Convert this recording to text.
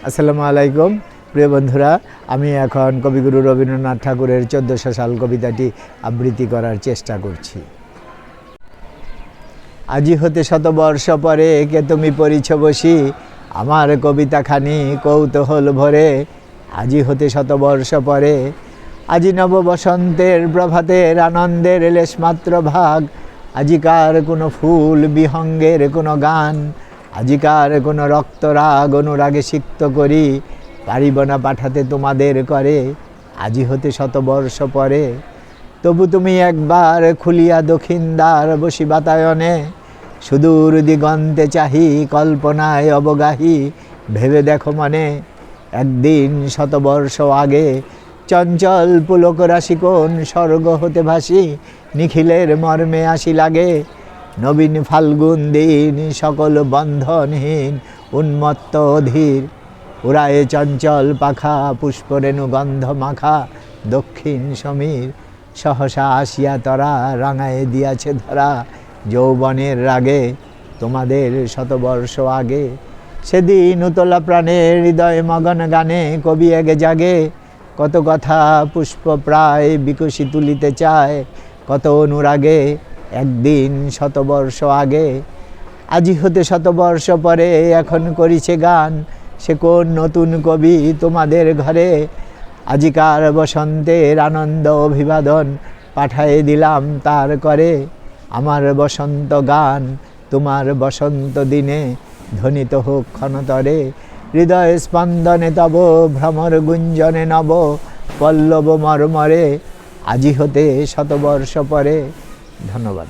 আসসালামু আলাইকুম প্রিয় বন্ধুরা, আমি এখন কবিগুরু রবীন্দ্রনাথ ঠাকুরের 1400 সাল কবিতাটি আবৃত্তি করার চেষ্টা করছি। আজি হতে শতবর্ষ পরে কে তুমি পড়িছ বসি, আমার কবিতাখানি কৌতূহল ভরে। আজি হতে শতবর্ষ পরে, আজি নব বসন্তের প্রভাতের আনন্দের লেশমাত্র ভাগ। আজিকার কোনো ফুল বিহঙ্গের কোনো গান, আজিকার কোনো রক্তরাগ অনুরাগে সিক্ত করি, পারিব না পাঠাতে তোমাদের করে। আজি হতে শতবর্ষ পরে, তবু তুমি একবার খুলিয়া দক্ষিণ দ্বার বসি বাতায়নে। সুদূর দিগন্তে চাহি কল্পনায় অবগাহী, ভেবে দেখো মনে একদিন শতবর্ষ আগে। চঞ্চল পুলক রাশি কোন স্বর্গ হতে ভাসি, নিখিলের মর্মে আসি লাগে। নবীন ফাল্গুন দিন সকল বন্ধনহীন উন্মত্ত অধীর, উড়ায়ে চঞ্চল পাখা পুষ্পরেণু গন্ধ মাখা। দক্ষিণ সমীর সহসা আসিয়া তরা, রাঙায়ে দিয়াছে ধরা যৌবনের রাগে তোমাদের শতবর্ষ আগে। সেদিন উতলা প্রাণের হৃদয় মগন গানে কবি এগে জাগে। কত কথা পুষ্প প্রায় বিকশি তুলিতে চায়, কত অনুরাগে একদিন শতবর্ষ আগে। আজি হতে শতবর্ষ পরে এখন করিছে গান, সে কোন নতুন কবি তোমাদের ঘরে। আজিকার বসন্তের আনন্দ অভিবাদন, পাঠায়ে দিলাম তার করে। আমার বসন্ত গান তোমার বসন্ত দিনে, ধ্বনিত হোক ক্ষণতরে। হৃদয় স্পন্দনে তব ভ্রমর গুঞ্জনে নব, পল্লব মর্মরে। আজি হতে শতবর্ষ পরে। ধন্যবাদ।